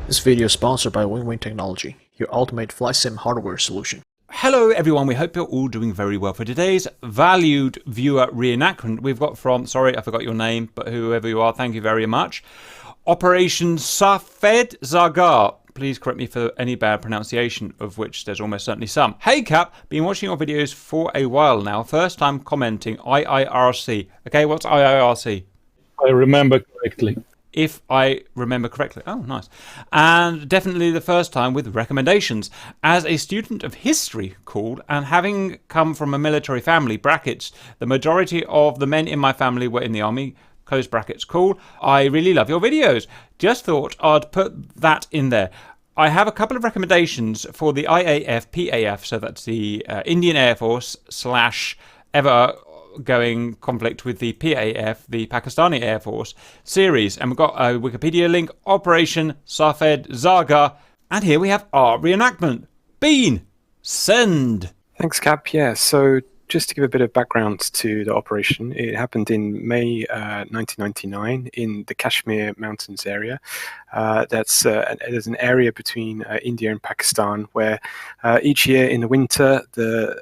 This video is sponsored by Wing Technology, your ultimate flight sim hardware solution. Hello everyone, we hope you're all doing very well. For today's valued viewer reenactment, we've got from, sorry I forgot your name, but whoever you are, thank you very much, Operation Safed Sagar. Please correct me for any bad pronunciation, of which there's almost certainly some. Hey Cap, been watching your videos for a while now, first time commenting IIRC. Okay, what's IIRC? I remember correctly. If I remember correctly. Oh, nice. And definitely the first time with recommendations. As a student of history called, and having come from a military family, brackets, the majority of the men in my family were in the army, close brackets, cool. I really love your videos. Just thought I'd put that in there. I have a couple of recommendations for the IAF, PAF, so that's the Indian Air Force / ever going conflict with the PAF, the Pakistani Air Force series. And we've got a Wikipedia link, Operation Safed Sagar. And here we have our reenactment. Bean, send. Thanks, Cap. Yeah, so just to give a bit of background to the operation, it happened in May 1999 in the Kashmir mountains area. There's an area between India and Pakistan where each year in the winter the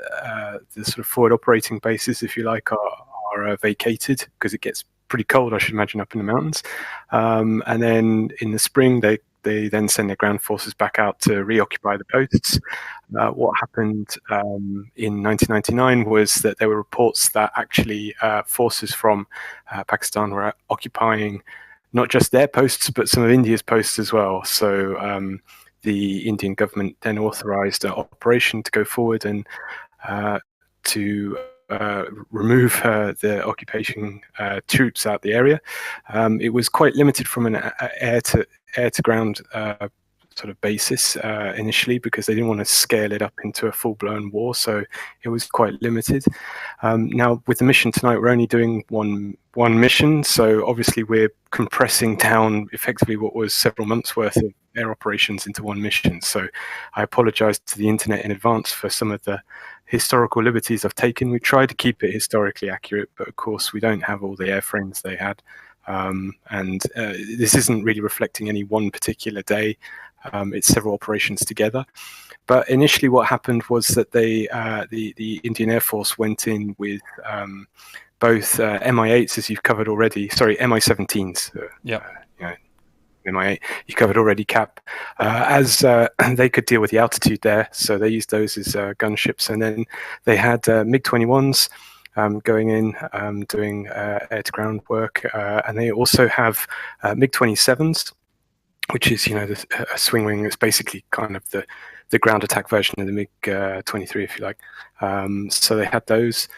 sort of forward operating bases, if you like, are vacated because it gets pretty cold, I should imagine, up in the mountains. And then in the spring they then send their ground forces back out to reoccupy the posts. What happened in 1999 was that there were reports that actually forces from Pakistan were occupying not just their posts, but some of India's posts as well. So the Indian government then authorized an operation to go forward and to remove the occupation troops out the area. It was quite limited from an air to ground sort of basis initially, because they didn't want to scale it up into a full-blown war, so it was quite limited. Now with the mission tonight, we're only doing one mission, so obviously we're compressing down effectively what was several months worth of air operations into one mission. So I apologize to the internet in advance for some of the historical liberties I've taken. We tried to keep it historically accurate, but of course we don't have all the airframes they had. And this isn't really reflecting any one particular day. It's several operations together. But initially what happened was that the Indian Air Force went in with both Mi-8s, as you've covered already, sorry, Mi-17s. Yeah. Mi-8, you covered already, Cap, as they could deal with the altitude there, so they used those as gunships. And then they had MiG-21s going in, doing air-to-ground work, and they also have MiG-27s, which is, a swing wing that's basically kind of the ground attack version of the MiG-23, if you like. So they had those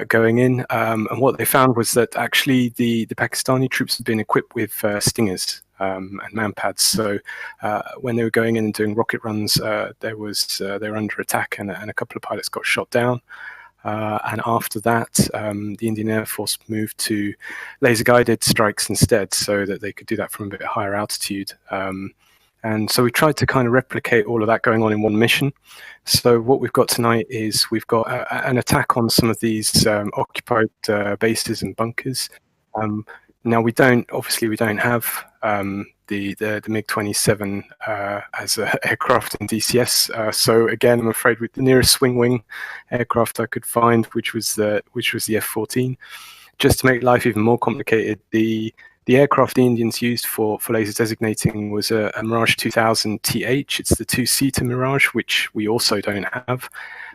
going in, and what they found was that actually the Pakistani troops had been equipped with Stingers and manpads. So when they were going in and doing rocket runs, they were under attack, and a couple of pilots got shot down. And after that, the Indian Air Force moved to laser-guided strikes instead, so that they could do that from a bit higher altitude. And so we tried to kind of replicate all of that going on in one mission. So what we've got tonight is we've got an attack on some of these occupied bases and bunkers. Now we don't have the MiG-27 as an aircraft in DCS. So again, I'm afraid with the nearest swing wing aircraft I could find, which was the F-14. Just to make life even more complicated, the aircraft the Indians used for laser designating was a Mirage 2000 TH. It's the two-seater Mirage, which we also don't have.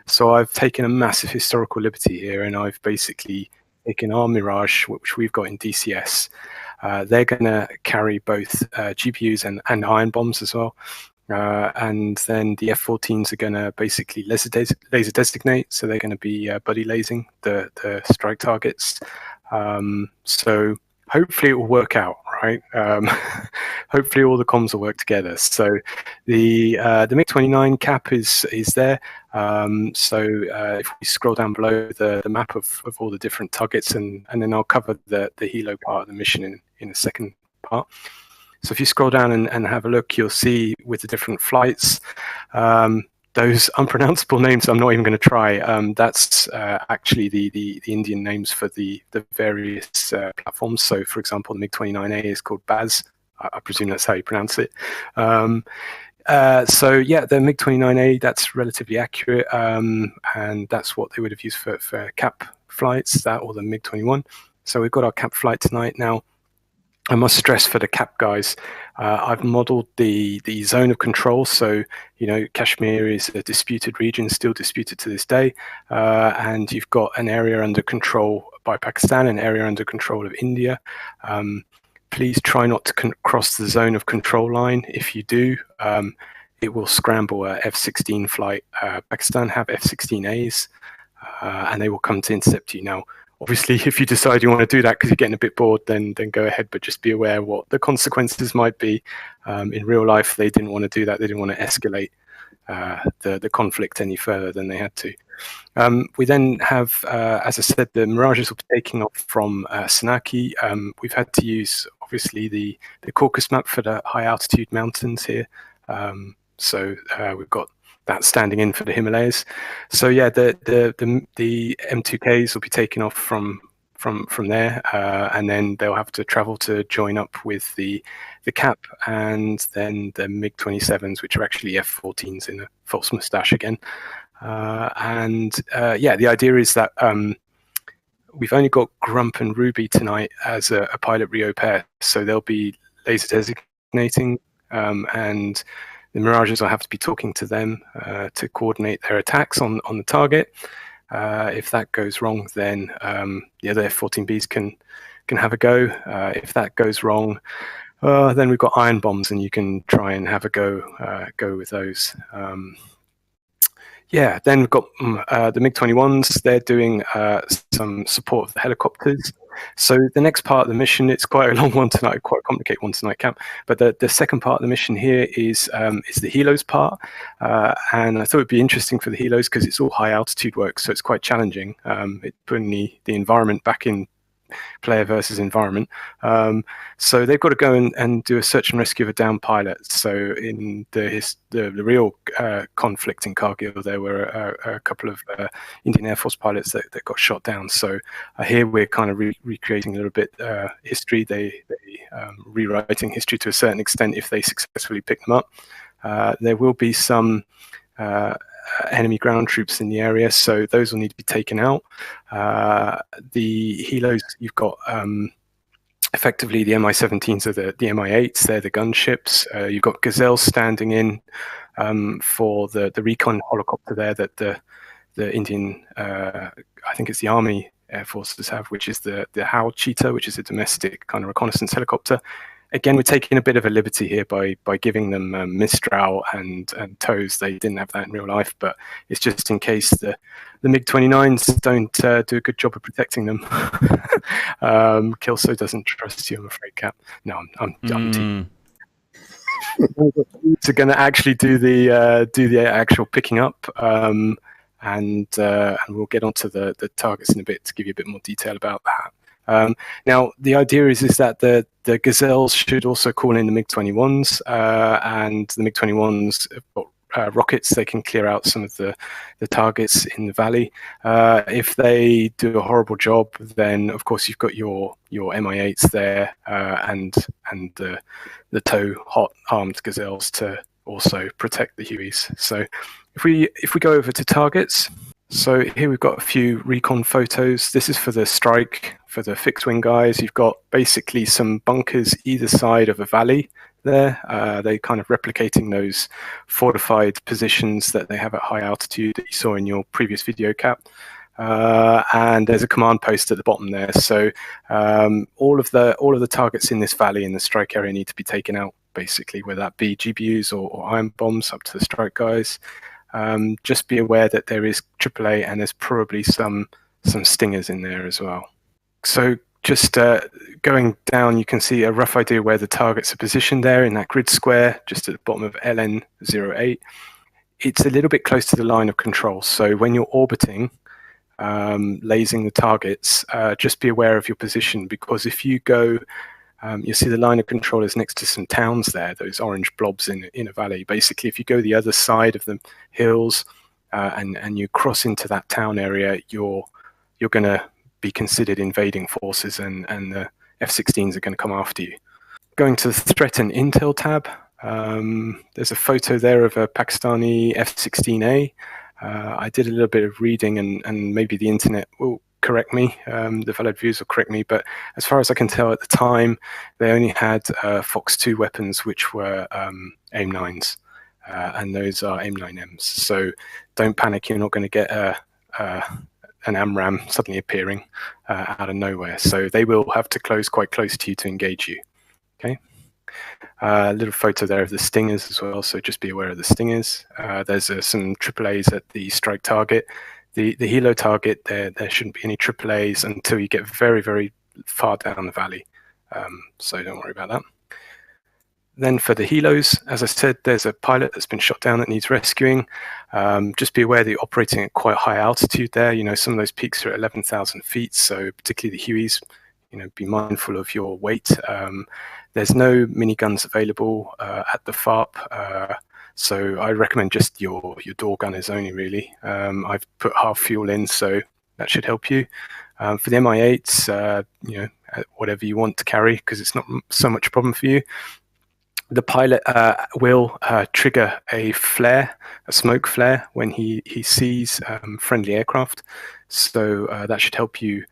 So I've taken a massive historical liberty here, and I've basically taken our Mirage, which we've got in DCS. They're going to carry both GPUs and iron bombs as well. And then the F-14s are going to basically laser designate, so they're going to be buddy lasing the strike targets. So hopefully it will work out, right? Hopefully all the comms will work together. So the MiG-29 cap is there. So if we scroll down below the map of all the different targets, and then I'll cover the helo part of the mission in the second part. So if you scroll down and have a look, you'll see with the different flights, those unpronounceable names I'm not even going to try. That's actually the Indian names for the various platforms. So for example, the MiG-29A is called Baz. I presume that's how you pronounce it. So yeah, the MiG-29A, that's relatively accurate, and that's what they would have used for cap flights, that or the MiG-21. So we've got our cap flight tonight. Now, I must stress for the cap guys, I've modeled the zone of control. So, Kashmir is a disputed region, still disputed to this day. And you've got an area under control by Pakistan, an area under control of India. Please try not to cross the zone of control line. If you do, it will scramble a F-16 flight. Pakistan have F-16As, and they will come to intercept you. Now, obviously, if you decide you want to do that because you're getting a bit bored, then go ahead, but just be aware what the consequences might be. In real life, they didn't want to do that. They didn't want to escalate the conflict any further than they had to. We then have, as I said, the Mirages will be taking off from Sanaki. We've had to use, obviously, the Caucasus map for the high altitude mountains here. So we've got that standing in for the Himalayas. So yeah, the M2Ks will be taking off from there, and then they'll have to travel to join up with the cap, and then the MiG-27s, which are actually F-14s in a false moustache again. Yeah, the idea is that we've only got Grump and Ruby tonight as a pilot Rio pair, so they'll be laser designating, and the Mirages will have to be talking to them to coordinate their attacks on the target. If that goes wrong, then the other F-14Bs can have a go. If that goes wrong, then we've got iron bombs, and you can try and have a go with those. Yeah, then we've got the MiG-21s. They're doing some support of the helicopters. So the next part of the mission, it's quite a long one tonight, quite a complicated one tonight, Camp. But the second part of the mission here is the helos part. And I thought it'd be interesting for the helos because it's all high altitude work, so it's quite challenging. It's putting the environment back in player versus environment. So they've got to go and do a search and rescue of a downed pilot. So in the real conflict in Kargil, there were a couple of Indian Air Force pilots that got shot down. So here we're kind of recreating a little bit history. They rewriting history to a certain extent if they successfully pick them up. There will be some enemy ground troops in the area, so those will need to be taken out. The helos, you've got effectively the Mi-17s are the Mi-8s, they're the gunships. You've got Gazelles standing in for the recon helicopter there that the Indian, I think it's the Army Air Forces have, which is the Howl Cheetah, which is a domestic kind of reconnaissance helicopter. Again, we're taking a bit of a liberty here by giving them Mistral and tows. They didn't have that in real life, but it's just in case the MiG-29s don't do a good job of protecting them. Kelso doesn't trust you, I'm afraid, Cap. No, I'm so going to actually do the actual picking up, and we'll get onto the targets in a bit to give you a bit more detail about that. Now, the idea is that the Gazelles should also call in the MiG-21s, and the MiG-21s have got rockets. They can clear out some of the targets in the valley. If they do a horrible job, then of course you've got your Mi-8s there, and the tow hot armed Gazelles to also protect the Hueys. So if we go over to targets. So here we've got a few recon photos. This is for the strike, for the fixed wing guys. You've got basically some bunkers either side of a valley there. They're kind of replicating those fortified positions that they have at high altitude that you saw in your previous video, Cap. And there's a command post at the bottom there. So all of the targets in this valley in the strike area need to be taken out, basically, whether that be GBUs or iron bombs up to the strike guys. Just be aware that there is AAA and there's probably some stingers in there as well. So just going down, you can see a rough idea where the targets are positioned there in that grid square, just at the bottom of LN08. It's a little bit close to the line of control. So when you're orbiting, lasing the targets, just be aware of your position, because if you go you see the line of control is next to some towns there, those orange blobs in a valley. Basically, if you go the other side of the hills and you cross into that town area, you're going to be considered invading forces, and the F-16s are going to come after you. going to the threat and intel tab, there's a photo there of a Pakistani F-16A. I did a little bit of reading, and maybe the internet will correct me, the valid views will correct me, but as far as I can tell at the time, they only had Fox 2 weapons, which were AIM-9s, and those are AIM-9Ms. So don't panic, you're not going to get an AMRAAM suddenly appearing out of nowhere. So they will have to close quite close to you to engage you. Okay. A little photo there of the Stingers as well, so just be aware of the Stingers. There's some AAAs at the strike target. The helo target, there shouldn't be any AAAs until you get very, very far down the valley. So don't worry about that. Then for the helos, as I said, there's a pilot that's been shot down that needs rescuing. Just be aware that you're operating at quite high altitude there. You know, some of those peaks are at 11,000 feet, so particularly the Hueys, you know, be mindful of your weight. There's no miniguns available at the FARP, so I recommend just your door gunners only, really. I've put half fuel in, so that should help you. For the Mi-8s, you know, whatever you want to carry, because it's not so much a problem for you. The pilot will trigger a flare, a smoke flare, when he sees friendly aircraft. So that should help you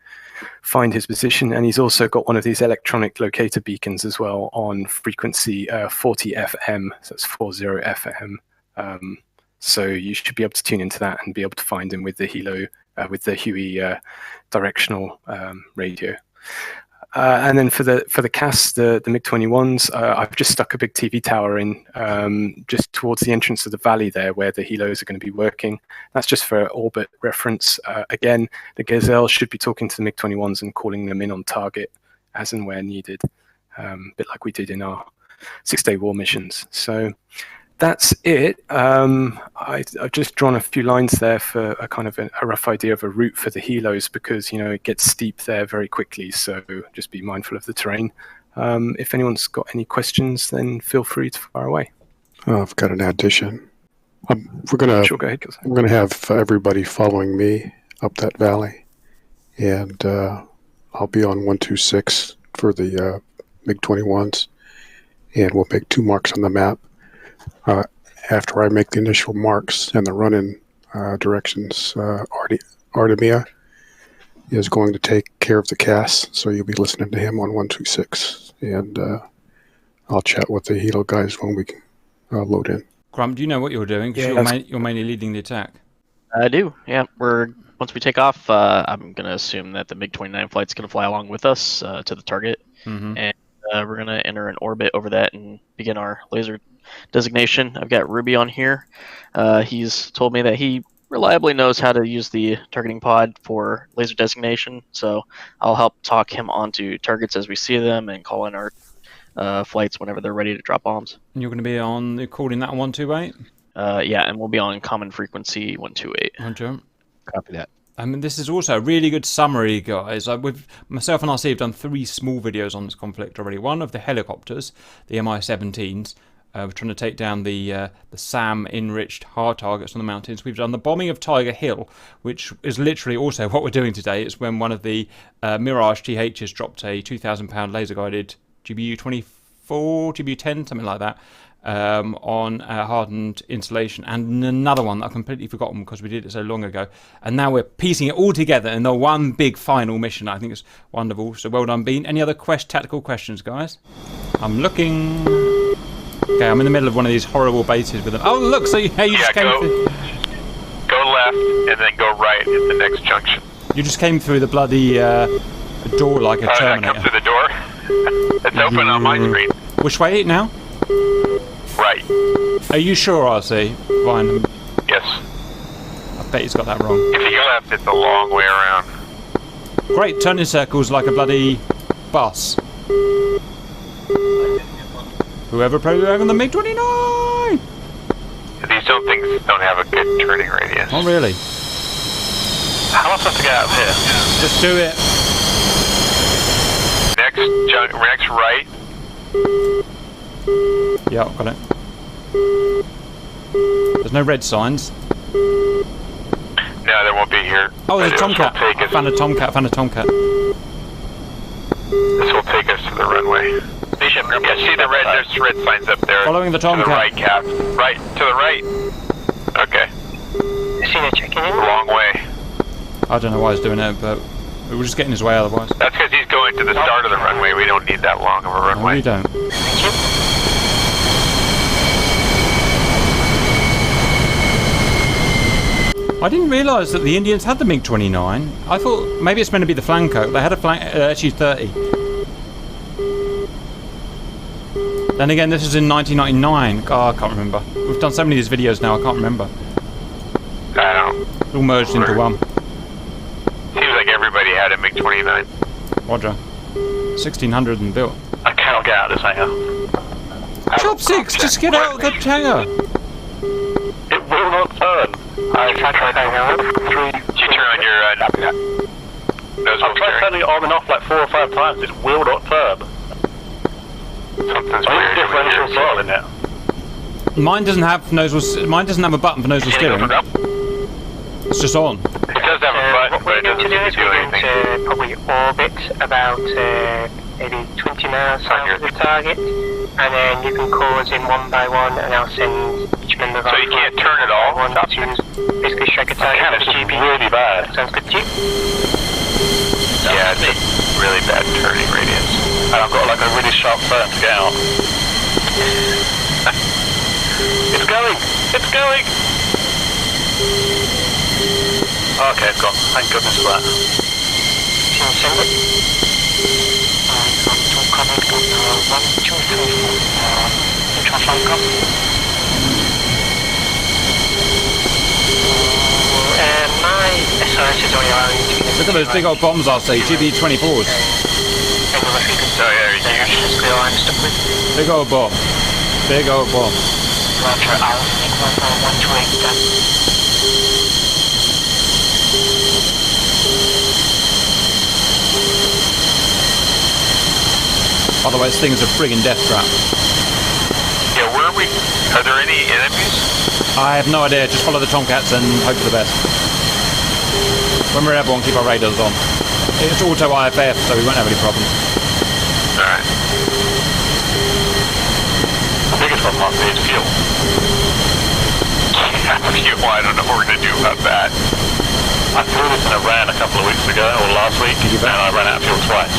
find his position. And he's also got one of these electronic locator beacons as well on frequency 40 FM. So that's 40 FM. So you should be able to tune into that and be able to find him with the helo, with the Huey directional radio. And then for the CAS, the MiG-21s, I've just stuck a big TV tower in just towards the entrance of the valley there, where the helos are going to be working. That's just for orbit reference. Again, the Gazelle should be talking to the MiG-21s and calling them in on target as and where needed, a bit like we did in our 6-day war missions. So that's it. I've just drawn a few lines there for a kind of a rough idea of a route for the helos, because, you know, it gets steep there very quickly, so just be mindful of the terrain. If anyone's got any questions, then feel free to fire away. I've got an addition. We're gonna Sure, go ahead. I'm gonna have everybody following me up that valley, and I'll be on 126 for the MiG-21s, and we'll make 2 marks on the map. After I make the initial marks and the run-in directions, Artemia is going to take care of the CAS, so you'll be listening to him on 126, and I'll chat with the helo guys when we load in. Grump, do you know what you're doing? 'Cause you're mainly leading the attack. I do, yeah. Once we take off, I'm going to assume that the MiG-29 flight's going to fly along with us to the target, and we're going to enter an orbit over that and begin our laser designation. I've got Ruby on here. He's told me that he reliably knows how to use the targeting pod for laser designation, so I'll help talk him onto targets as we see them and call in our flights whenever they're ready to drop bombs. And you're going to be calling that on 128? Yeah, and we'll be on common frequency 128. Roger. Copy that. I mean, this is also a really good summary, guys. With myself and RC have done 3 small videos on this conflict already. One of the helicopters, the Mi-17s. We're trying to take down the SAM-enriched hard targets on the mountains. We've done the bombing of Tiger Hill, which is literally also what we're doing today. It's when one of the Mirage THs dropped a 2,000-pound laser-guided GBU-24, GBU-10, something like that, on a hardened installation. And another one that I've completely forgotten because we did it so long ago. And now we're piecing it all together in the one big final mission. I think it's wonderful. So well done, Bean. Any other tactical questions, guys? I'm looking... Okay, I'm in the middle of one of these horrible bases with them. Oh, look, so you just came through. Go left and then go right at the next junction. You just came through the bloody door like a Terminator. Come through the door. It's open on my screen. Which way now? Right. Are you sure, RC? Fine. Yes. I bet he's got that wrong. If you go left, it's a long way around. Great, turn in circles like a bloody bus. Whoever programmed the MiG-29! These things don't have a good turning radius. Oh, really? How am I supposed to get out of here? Just do it. Next right. Yeah, got it. There's no red signs. No, there won't be here. Oh, there's a Tomcat. I found a Tomcat. This will take us to the runway. Yeah, see the red, there's red signs up there. Following the To the Tomcat. right, Cap. Right, to the right. Okay. See the checking in? Wrong way. I don't know why he's doing it, but we were just getting his way otherwise. That's because he's going to the start of the runway. We don't need that long of a No, runway. we don't. Thank you. I didn't realise that the Indians had the MiG-29. I thought maybe it's meant to be the Flanco. They had a SU-30. Then again, this is in 1999. Oh, I can't remember. We've done so many of these videos now, I can't remember. I don't. It's all merged into one. Seems like everybody had a MiG-29. Roger. 1600 and built. I cannot get out of this hangar. Chopsticks, just get out of the hangar. It will not turn. I tried turning on. Did you turn on your nose? I've tried turning it on and off like 4 or 5 times. It will not turn. Something's weird. Differential throttle in there. Mine doesn't have Mine doesn't have a button for nozzle steering. It's just on. It does have a button, but it doesn't What we're going to do is do we're going anything. to probably orbit about maybe 20 miles south of the target, and then you can call us in one by one, and I'll send each member of our So you can't turn it all? one to basically strike a target with GB. Really bad. Sounds good to you? Yeah, it's a really bad turning radius. And I've got like a really sharp turn to get out. It's going! It's going! Okay, it's gone. Thank goodness for that. Can you send it? Control comment on 1, 2, 3, 4. Control flight com. My SRS is only allowing you to be... Look at those big old bombs, RC. GB-24s. Oh yeah, huge. I'm stuck with. Big old bomb. Big old bomb. Roger, I'll make 128 done. By the way, this thing is a friggin' death trap. Yeah, where are we? Are there any enemies? I have no idea. Just follow the Tomcats and hope for the best. When we're airborne, keep our radars on. It's auto IFF, so we won't have any problems. Alright. The biggest problem must be is fuel. Fuel, I don't know what we're going to do about that. I flew this in Iran a couple of weeks ago, or last week, and I ran out of fuel twice.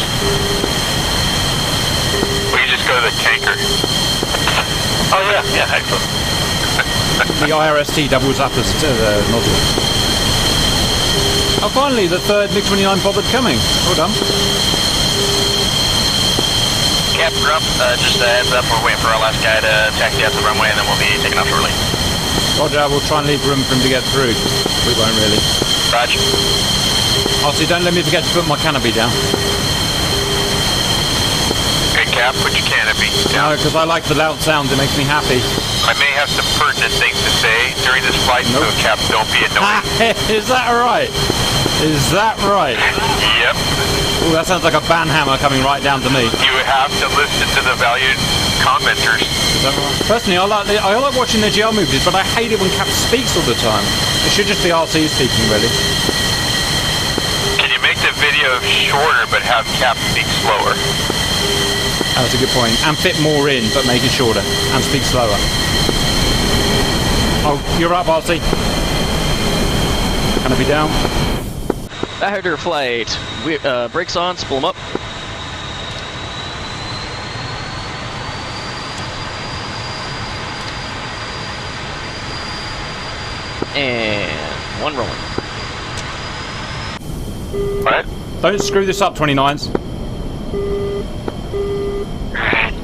We can just go to the tanker. Oh yeah, excellent. The IRST doubles up as the nozzle. Oh, finally, the third MiG-29 bothered coming. Well done. Cap Grump, just a heads up, we're waiting for our last guy to taxi out the runway, and then we'll be taking off shortly. Roger, we'll try and leave room for him to get through. We won't really. Roger. Also, don't let me forget to put my canopy down. Okay, Cap, put your canopy No, down. because I like the loud sound. It makes me happy. I may have some pertinent things to say during this flight, Nope. so Cap, don't be annoyed. Is that right? Is that right? Yep. Oh, that sounds like a banhammer coming right down to me. You have to listen to the valued commenters. Is that right? Personally, I like watching the GL movies, but I hate it when Cap speaks all the time. It should just be RC speaking, really. Can you make the video shorter but have Cap speak slower? That's a good point. And fit more in, but make it shorter. And speak slower. Oh, you're up, RC. Canopy down. Batter flight. Brakes on, spool them up. And one rolling. What? Don't screw this up, 29s.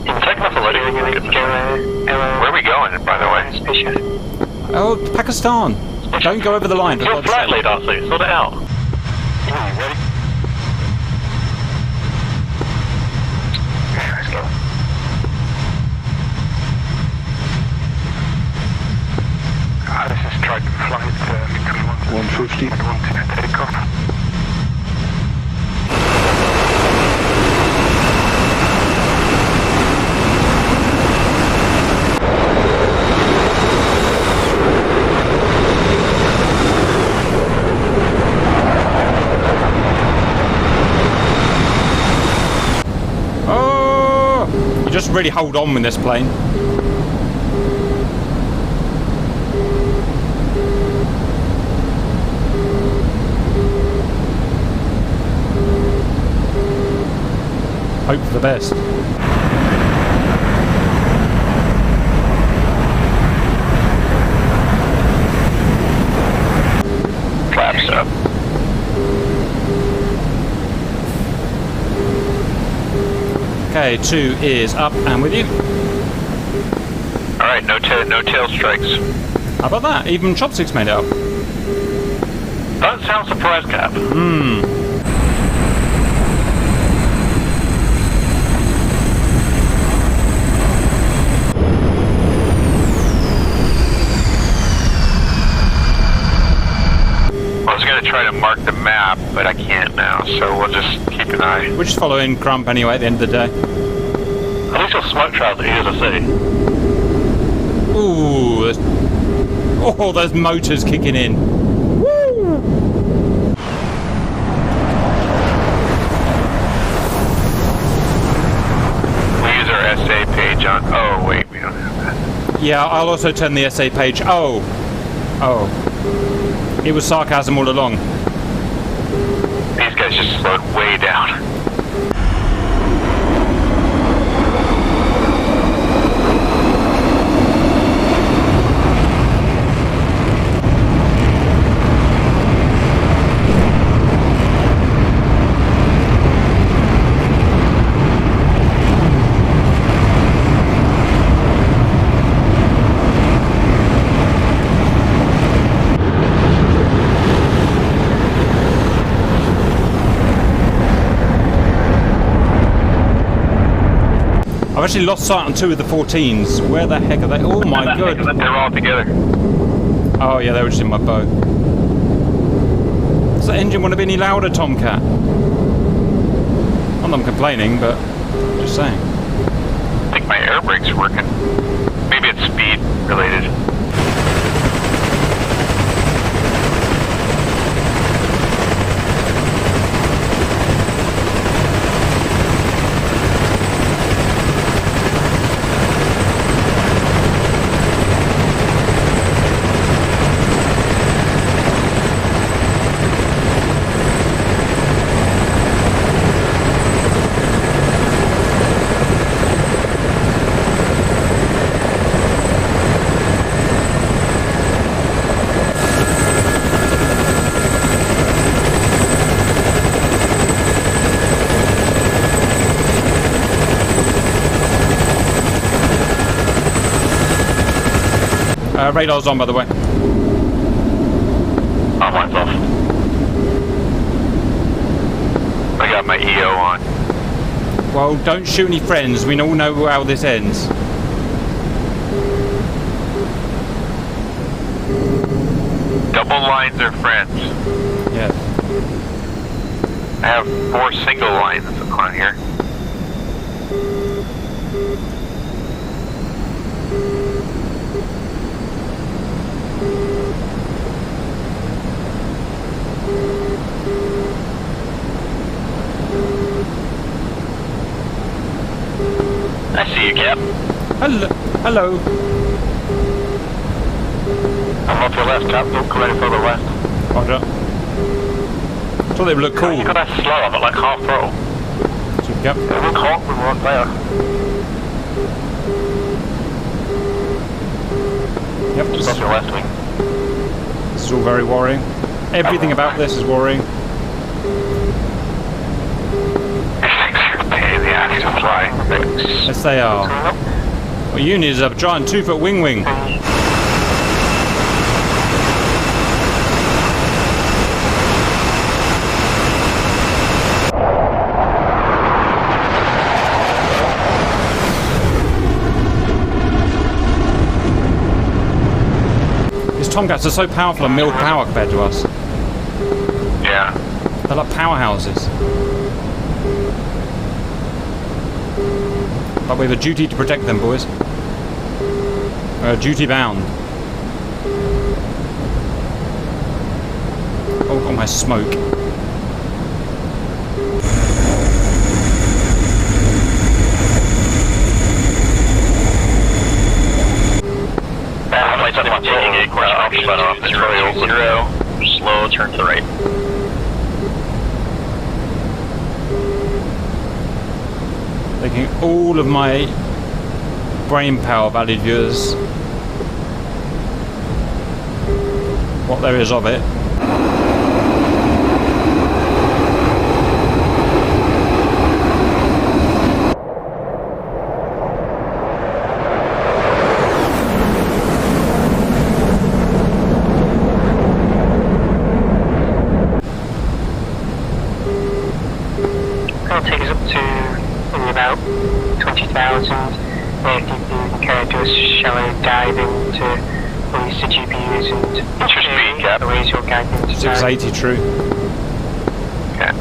In technical already. Where are we going, by the way? Oh, Pakistan. Don't go over the line. You're flat laid, RC. Sort it out. Ready? Let's go. This is Triton flight between 150. 110 takeoff. can really hold on with this plane. Hope for the best. Flaps up. Okay, 2 is up and with you. All right, no tail strikes. How about that? Even Chopsticks made it up. Doesn't sound surprised, Cap. I was gonna try to mark the map, but I can't now, so we'll just keep an eye. We're just following Crump anyway at the end of the day. At least your smoke trails are easy to see. Ooh, those motors kicking in. We use our SA page on. Oh wait, we don't have that. Yeah, I'll also turn the SA page. Oh. It was sarcasm all along. These guys just slowed way down. I've actually lost sight on 2 of the 14s. Where the heck are they? Oh my god. They're all together. Oh yeah, they were just in my boat. Does that engine want to be any louder, Tomcat? Not that I'm complaining, but just saying. I think my air brakes are working. Maybe it's speed related. Radar's on, by the way. Oh, mine's off. I got my EO on. Well, don't shoot any friends. We all know how this ends. Double lines are friends. Yes. I have 4 single lines on here. I see you, Cap. Hello. I'm off your left, Cap. Don't go any further west. Roger. Thought they would look cool. You got that slow, but like half throttle. Yep. It looked hot when we weren't there. Yep. Just off your left wing. This is all very worrying. Everything about this is worrying. To fly. Yes, they are. Well, you need a giant 2-foot wing. These Tomcats are so powerful and milled power compared to us. Yeah. They're like powerhouses. But we have a duty to protect them, boys. We're duty bound. Oh, got my smoke. flight 71 taking a course correction to 000, slow turn to the right. Taking all of my brain power, valued viewers. What there is of it. That'll take us up to only about 20,000. If you can do a shallow dive into release the GPUs and What's your speed, Cap? raise your guidance. 680 true. Okay.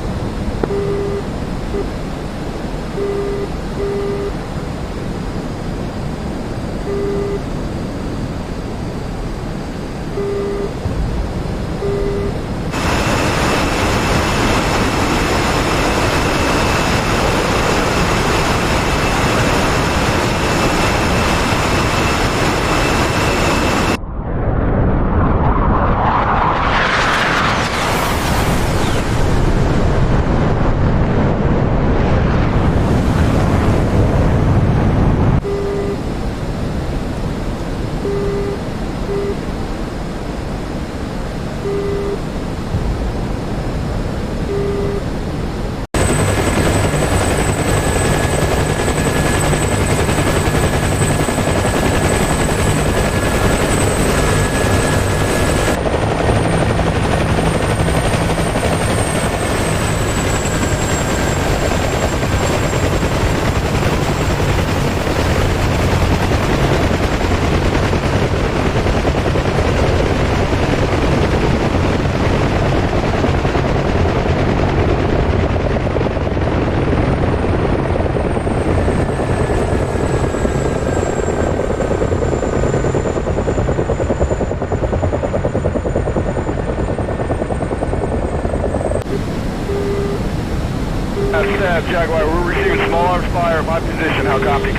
Jaguar, we're receiving small arms fire at my position. How copy?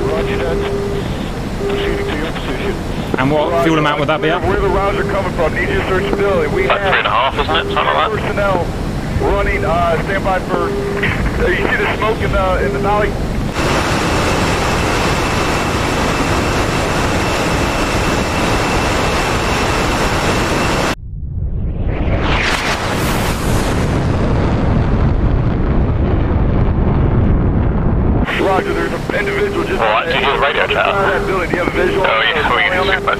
Roger that. Proceeding to your position. And what fuel amount would that be at? Where the rounds are coming from, need you to search the building. We About have 3.5, isn't it? Something like that. personnel running, standby for, you see the smoke in the valley? Roger, there's an individual just Well, do you do the radio chat? that building. Do you have a visual? Oh, yeah, we can just check that.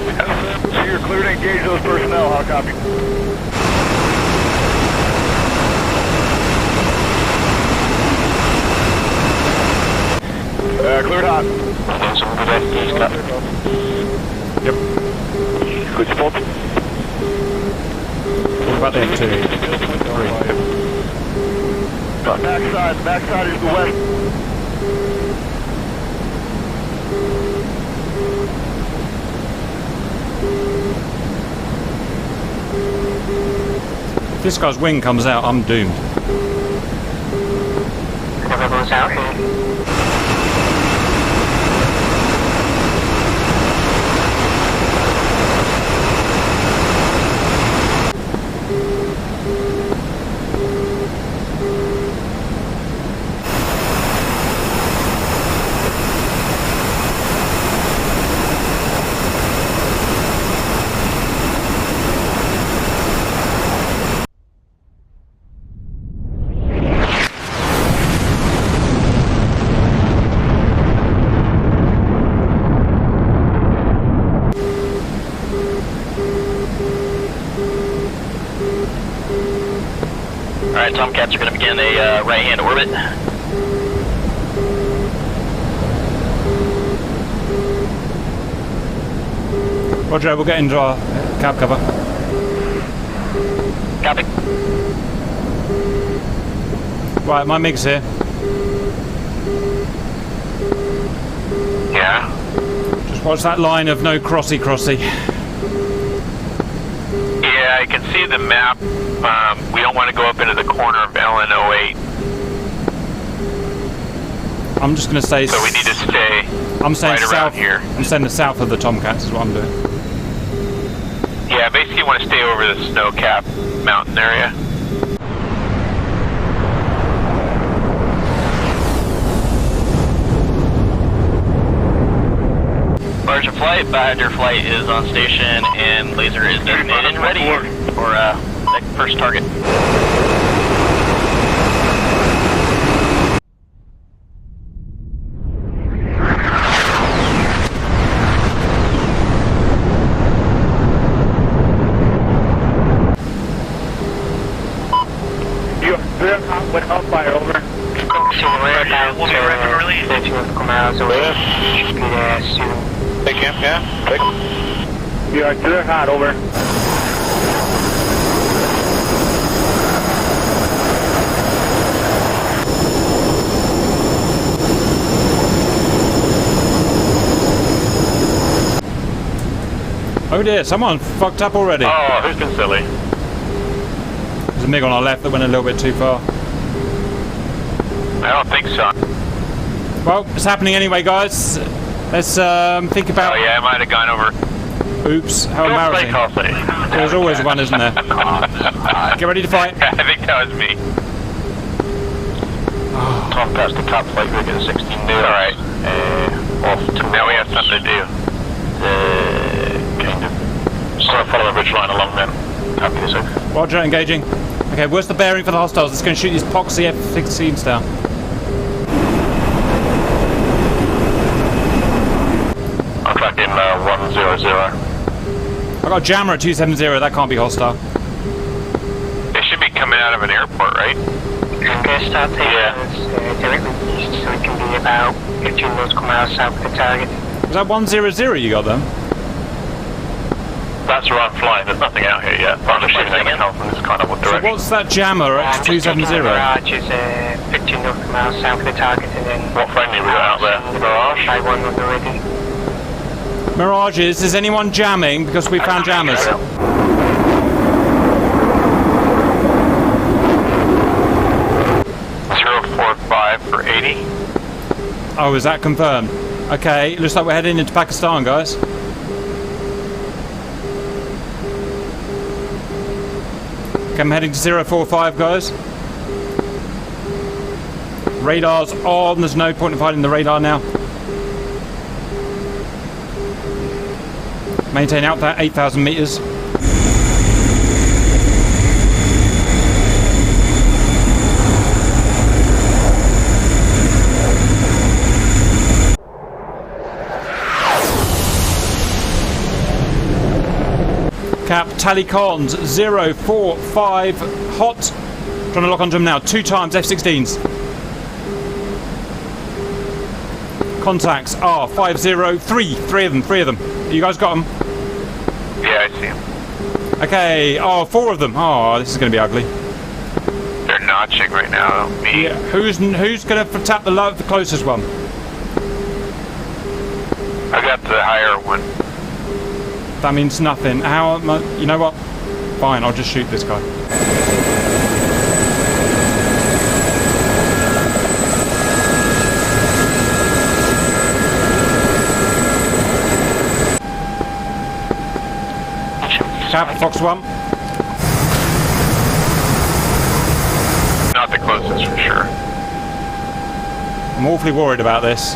So you're clear to engage those personnel. How copy? Cleared hot. Yep. Good spot. What about the F2? Backside is the west. If this guy's wing comes out, I'm doomed. Everyone's out here. Alright, Tomcats are going to begin a right-hand orbit. Roger, we'll get into our cab cover. Copy. Right, my MiG's here. Yeah. Just watch that line of no crossy. Yeah, I can see the map. We don't want to go up into the corner of LN08, I'm just going to say... so we need to stay I'm saying right around south here. I'm saying the south of the Tomcats is what I'm doing. Yeah, basically you want to stay over the snow-capped mountain area. Larger flight, Bahadur flight is on station, and laser is designated and ready for the first target. You're clear hot with hellfire, over. We'll be ready to release. 30 nautical miles away. Should be there soon. Take him, yeah? Take. You are clear hot, over. Oh dear, someone fucked up already. Oh, who's been silly? There's a MiG on our left that went a little bit too far. I don't think so. Well, it's happening anyway, guys. Let's think about... Oh yeah, I might have gone over. Oops, how embarrassing. There's always one, isn't there? Get ready to fight. I think that was me. Tom passed the top flight rig at 16 knots. Alright. Off to Now we have something to do. kind of. Just gonna follow the ridge line along then. Happy to say. Roger, engaging. Okay, where's the bearing for the hostiles? It's going to shoot these poxy F-16s down. I'm tracking 100. I got a jammer at 270, that can't be hostile. They should be coming out of an airport, right? I'm going to start taking us directly east, so we can be about 15 nautical miles south of the target. Was that 100 you got them? That's where I'm flying. There's nothing out here yet. But I'm just shooting at come from this kind of So direction. what's that jammer at 270? Mirage is 15 nautical miles south of the target, and then... What friendly we got out there? Mirage? By one on the ready. Mirages, is anyone jamming? Because we found jammers. 045 for 80. Oh, is that confirmed? Okay, looks like we're heading into Pakistan, guys. Okay, I'm heading to 045, guys. Radar's on, there's no point in fighting the radar now. Maintain out that 8,000 meters. Cap, tally cons, 045, hot. Trying to lock onto them now, 2 times F-16s. Contacts are 503, three of them. You guys got them? Yeah, I see him. Okay, oh, 4 of them. Oh, this is going to be ugly. They're notching right now. Me. Yeah, who's going to tap the closest one? I got the higher one. That means nothing. How am I, you know what? Fine, I'll just shoot this guy. Cap, Fox 1. Not the closest for sure. I'm awfully worried about this.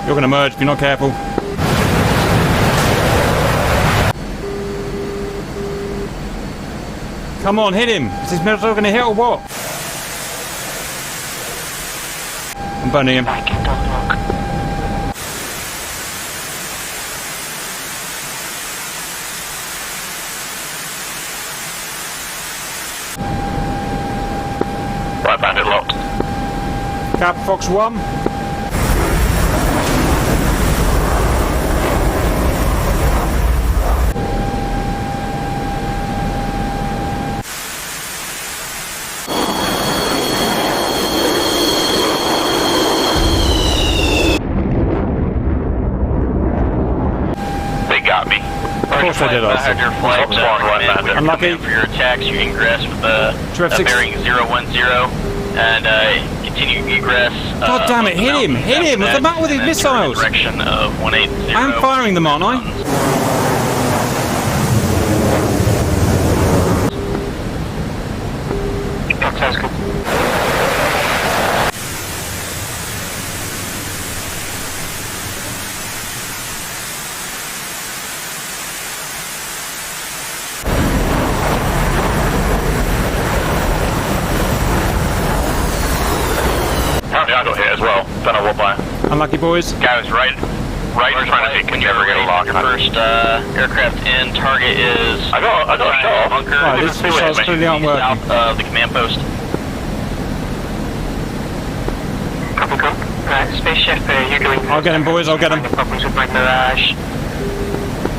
You're going to merge if you're not careful. Come on, hit him. Is this missile going to hit or what? I'm burning him. Right, bandit locked. Cap, Fox 1. Of course I did, also. Unlucky. For your attacks, you ingress with the F6. bearing 010 and continue egress. God damn it, hit him! Hit him! What's the matter with these missiles? Direction of 180. I'm firing them, aren't I? That sounds good. I'll hit as well. Don't know what by. Unlucky boys. Guy was right in front of me. Can never get a lock. Your first aircraft in. Target is. I got a shot. Bunker. Right, these missiles clearly aren't working. South of the command post. Copy, copy. Right, Space Chef, you're going. I'll get him, boys, I'll get him. No problems with my barrage.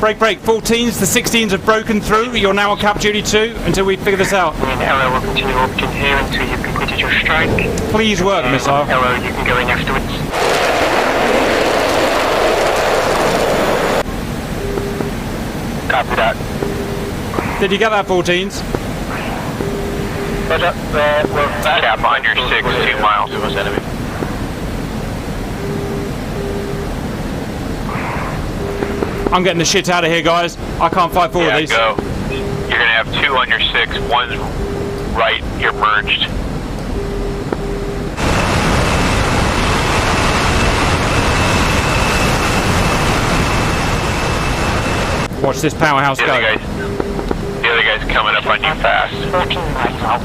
Break, break. 14s, the 16s have broken through. You're now on cap duty too until we figure this out. And LO will continue orbiting here until you've completed your strike. Please work, missile. LO, you can go in afterwards. Copy that. Did you get that, 14s? We're cap behind your 6, 2 miles. It was enemy. I'm getting the shit out of here, guys. I can't fight four of these. Go. You're gonna have 2 on your 6. One's right. You're merged. Watch this powerhouse The go. other guy's coming up on you fast. 14 miles out.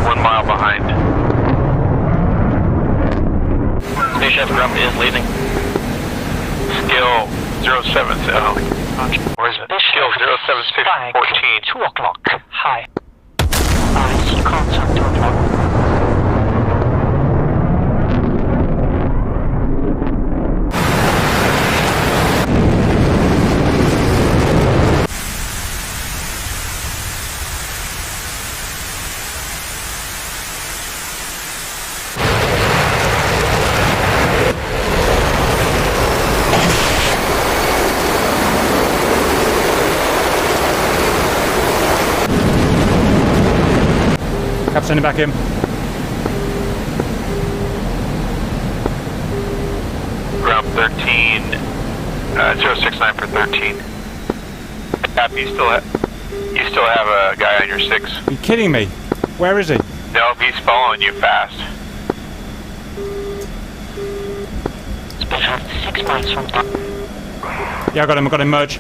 1 mile behind. Space Chef Grump is leaving. Skill 077. Where is it? Skill 07614. 2 o'clock. Hi. It's contact 2 o'clock. Cap sending back in. Ground 13. 069 for 13. Cap, you still have a guy on your 6. Are you kidding me? Where is he? No, he's following you fast. Space Chef 6 miles from top. Yeah, I got him merge.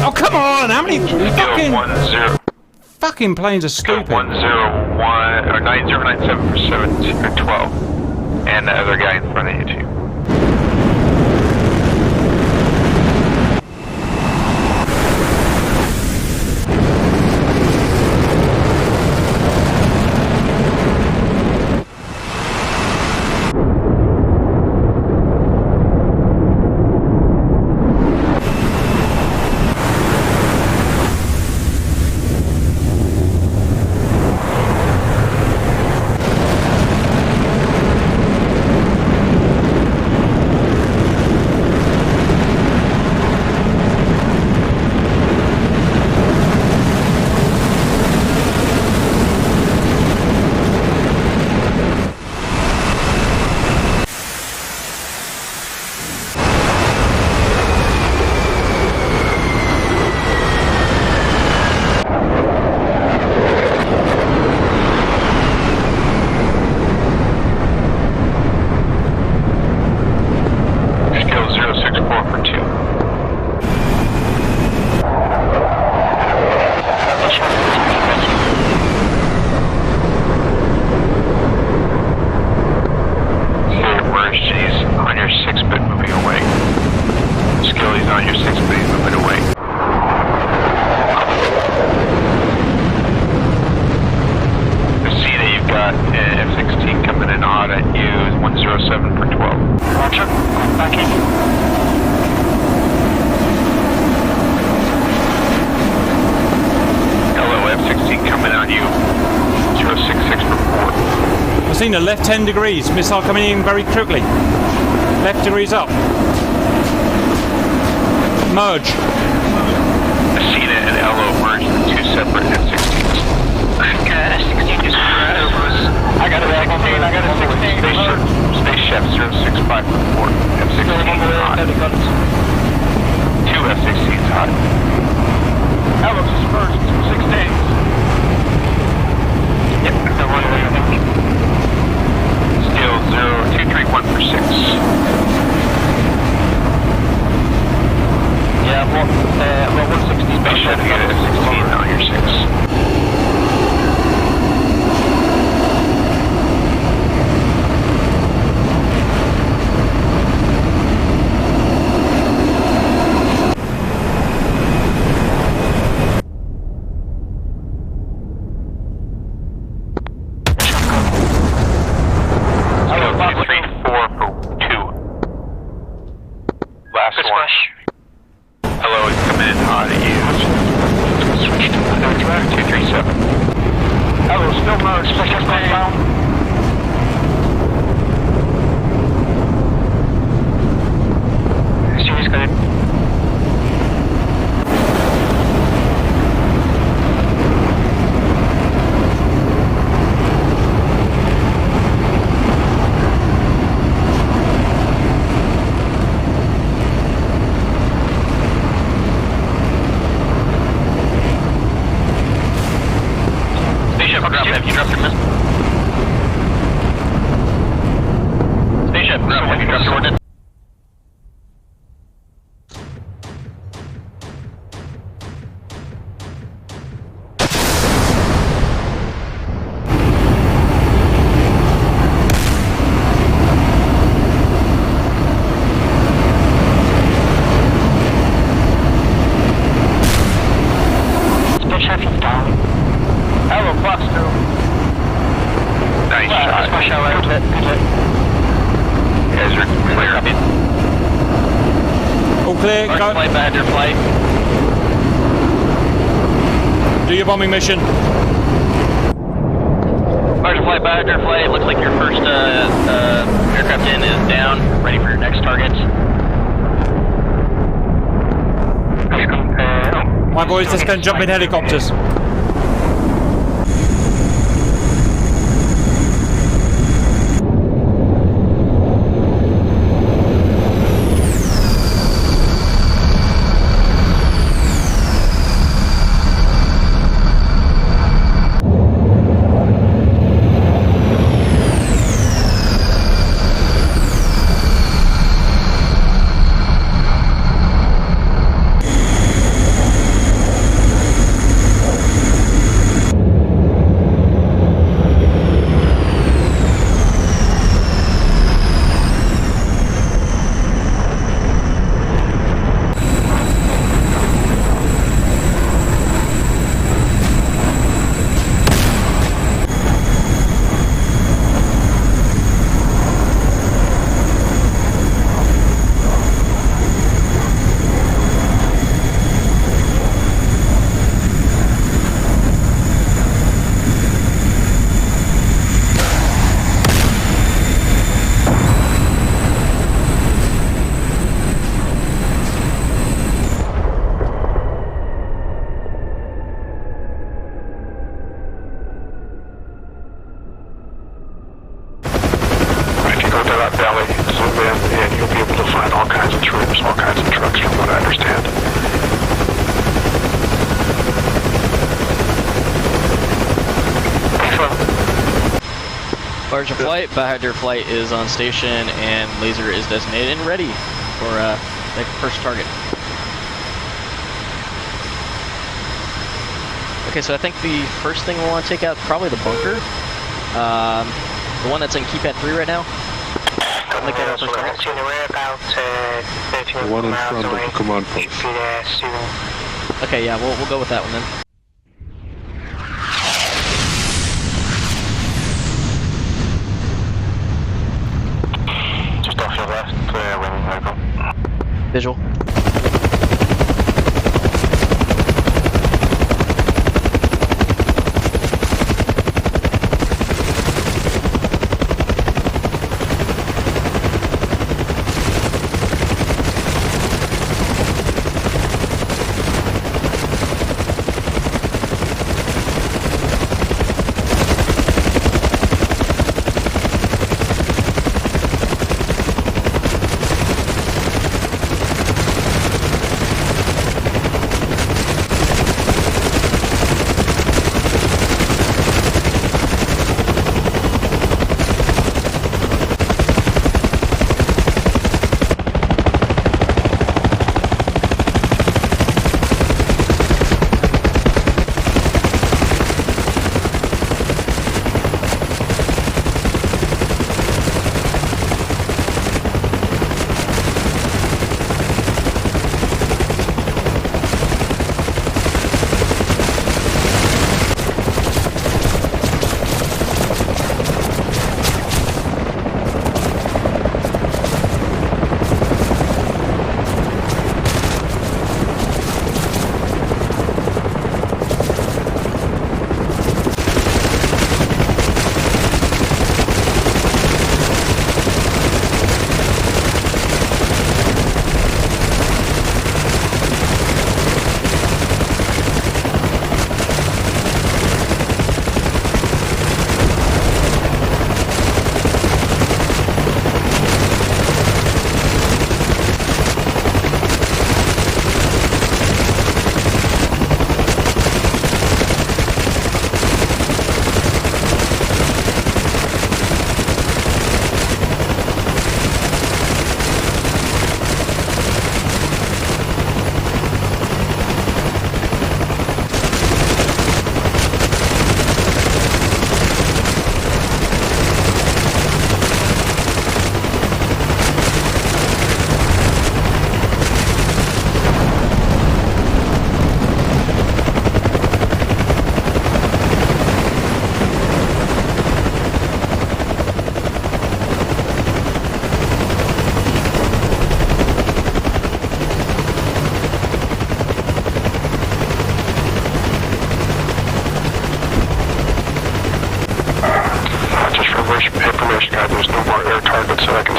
Oh, come on! How many fucking planes are stupid? 101 or 9097 for 17 or 12. And the other guy in front of you too. Seen a left 10 degrees. Missile coming in very quickly. Left degrees up. merge. Athena and Elo merged into two separate F-16s. F-16 just over us. I got a 16, I got a 16. Space Chef 0654. F-16 hot. Two F-16s hot. Alex is first, 16. Yep, the one way, I think. Still 0231 for 6. Yeah, well, 160. Space Chef, you got a 16, now you're 6. Do your bombing mission. Marshal flight, Bahadur flight. Looks like your first aircraft in is down. Ready for your next target. My boys, just go and jump in helicopters. Marshal flight, Bahadur flight is on station and laser is designated and ready for the first target. Okay, so I think the first thing we'll want to take out probably the bunker. The one that's in keypad 3 right now. I'll make that our first target. We're about 30 The one in miles front of away. the command Should post. be there soon. Okay, yeah, we'll go with that one then. Just off your left, winning local. Visual.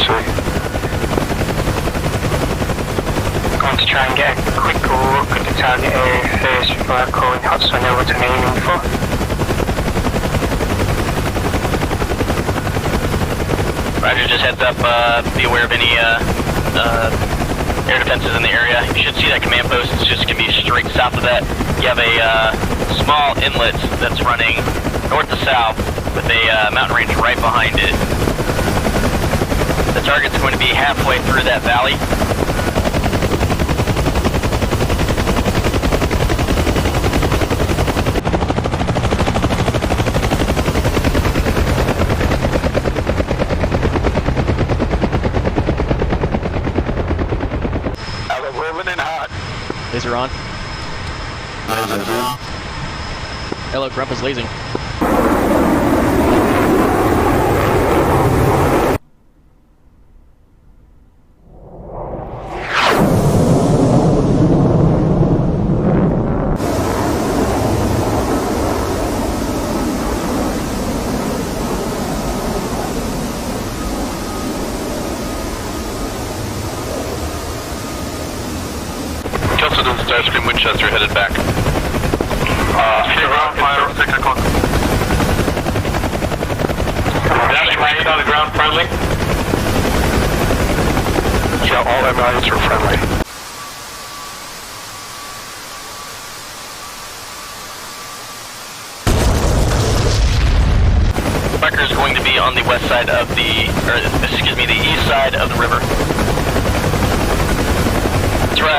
see. I'm going to try and get a quick look at the target area first before I call in hot so I know what I'm aiming for. Roger, just heads up, be aware of any air defenses in the area. You should see that command post. It's just going to be straight south of that. You have a small inlet that's running north to south with a mountain range right behind it. The target's going to be halfway through that valley. Laser on. Hello, Grump is lasing. Starscream Winchester headed back. Ground fire, 6 o'clock. Dashing right on the ground, friendly? Yeah, all MIs are friendly. Striker is going to be on the west side of the east side of the river.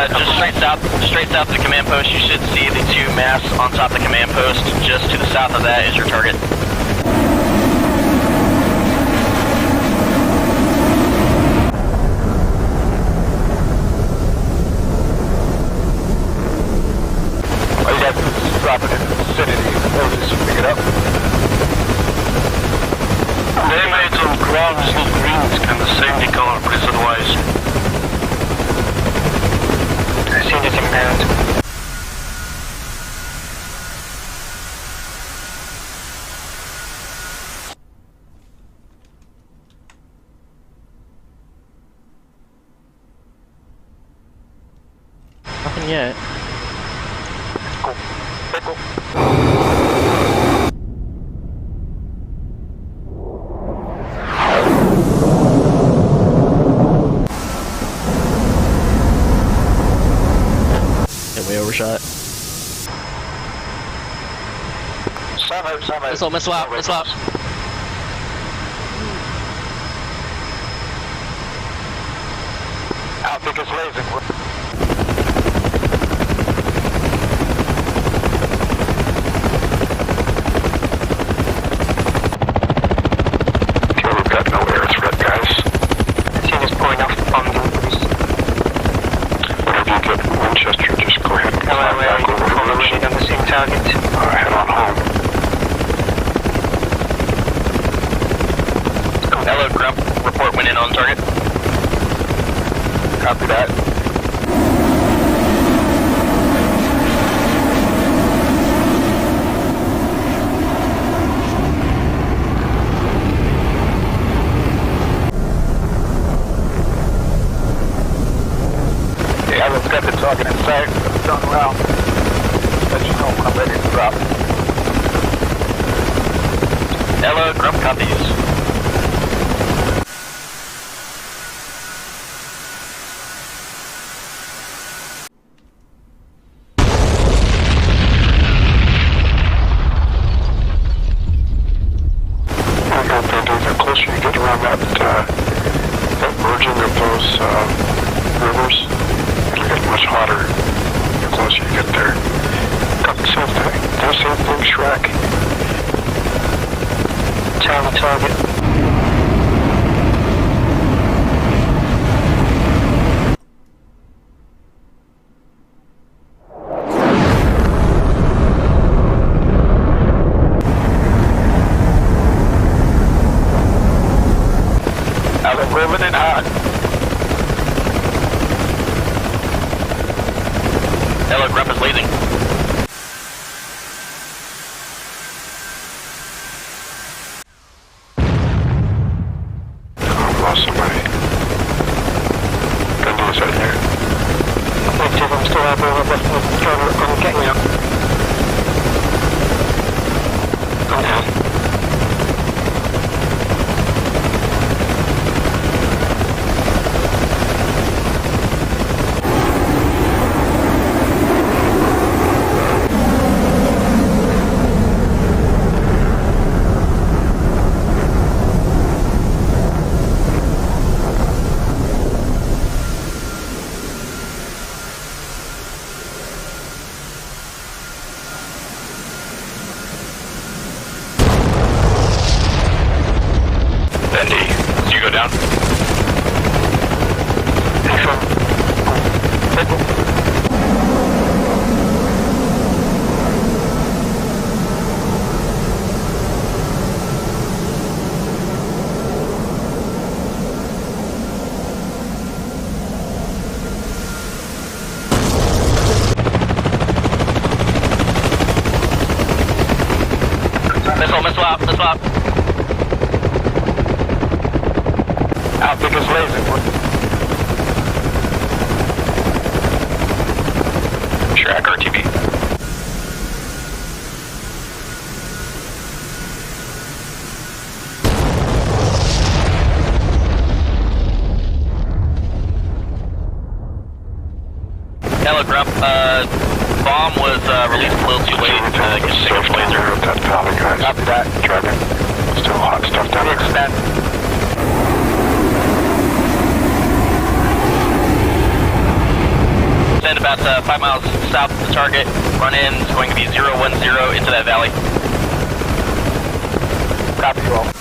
Just straight south of the command post, you should see the two masts on top of the command post. Just to the south of that is your target. All you guys drop it in the vicinity. Just pick it up. They made some grounds and greens, kind of same color, please, otherwise. I see this inbound. Nothing yet. Pickle. Way overshot. Missile out. I think it's lasing. Okay, we've got no air threat, guys. I see this point off the bomb. Whenever you get Winchester, just go ahead and climb back over formation on the same target. head on home. Hello, Grump. Report when in on target. Copy that. Yeah, let's get the target in sight. Turn around. Let you know when I'm ready to drop. Hello, Grump copies. The closer you get around that merging of those rivers, it'll get much hotter the closer you get there. Copy, same thing. Same thing, Shrek. Target. Riven and hot. Hello, Grump is leaving. down. Missile out. Out because laser. Track RTV. Hello, Grump. Bomb was released a little too late to get signal laser. That valley, guys. Copy that. Dragon. Still hot stuff down there. Extend. Send about 5 miles south of the target. Run in. It's going to be 010 into that valley. Copy, roll.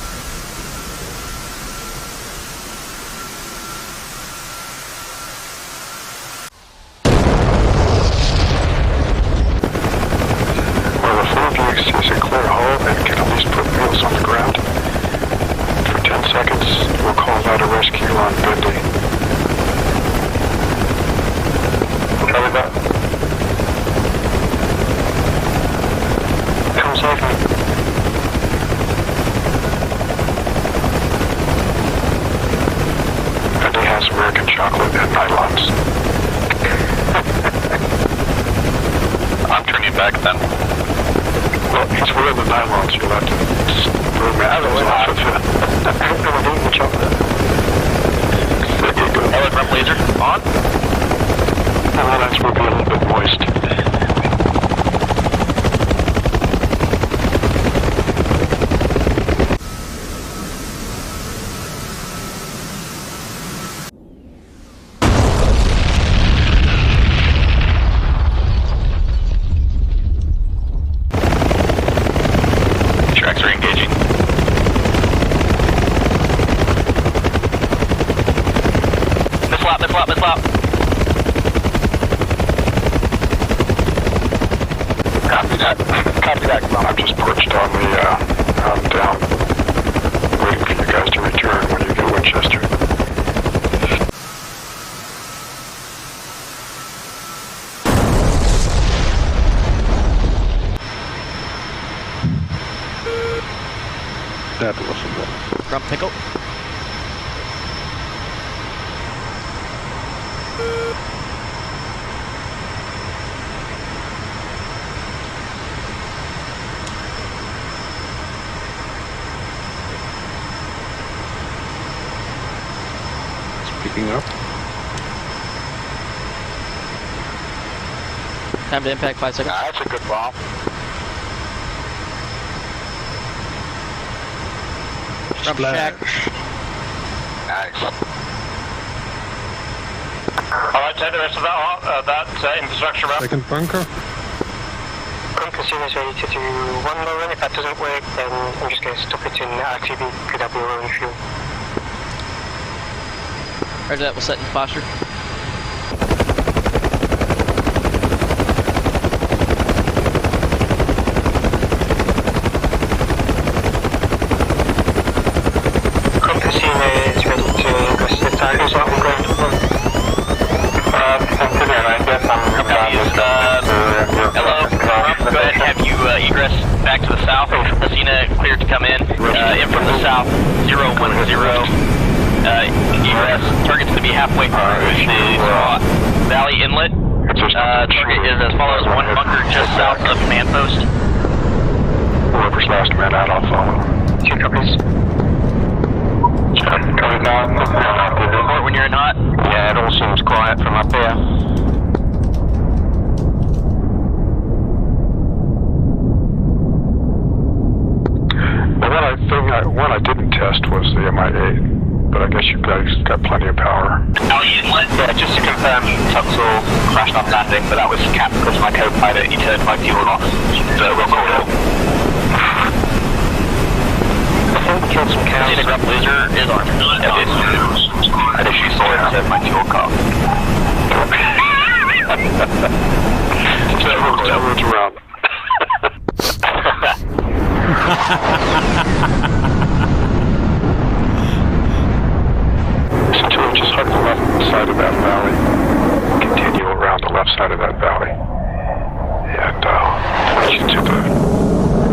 Sees a clear hole and can at least put wheels on the ground. For 10 seconds, we'll call that a rescue on Bendy. Copy that. Come save me. Bendy has American chocolate and nylons. I'm turning back then. Well, he's wearing the nylons, you'll have to throw matches off of him. I'm eating the chocolate. Hello, Grump laser. On. The nylons will be a little bit moist. Missile out. Copy that. I'm just perched on the, I'm down, waiting for you guys to return when you get Winchester. That was a one. Grump pickle. Picking up. Time to impact 5 seconds. That's a good bomb. Grump shack. Nice. Alright, take the rest of that infrastructure around. Second bunker. Consumer is ready to do one low run. If that doesn't work, then I'm just going to stop it in RTV because I'll be low on fuel. Roger that, we'll set in posture. Casino is ready to ingress the target. Is that on ground? Hello, go ahead and have you egress back to the south. Casino cleared to come in from the south, 010. Egress. Target's going to be halfway through the Valley Inlet. Target is as follows: one bunker just south of command post. Whoever's last man out, I'll follow. 2 copies. Report when you're in hot. Yeah, it all seems quiet from up there. The one I didn't test was the MI8, but I guess you guys got plenty of power. Valley Inlet. Yeah, just to confirm, Tuxel crashed off landing, but that was capped because my co-pilot, he turned my fuel off. So we'll call it. think we killed some cows. The grunt laser is on. I think she saw it at my fuel cough. Everyone's around. So to just hug the left side of that valley. Continue around the left side of that valley. And point you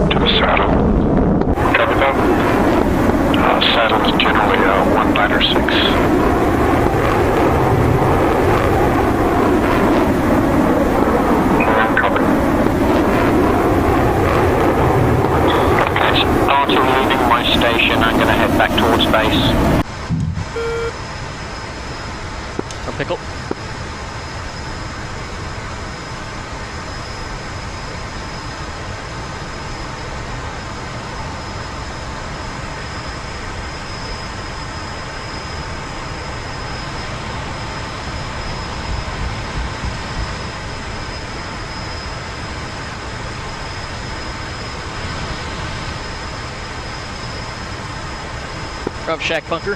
to the saddle. Cover that? Saddle is generally 19 or 6. Cover. After leaving my station, I'm going to head back towards base. From Pickle. From Shack Bunker.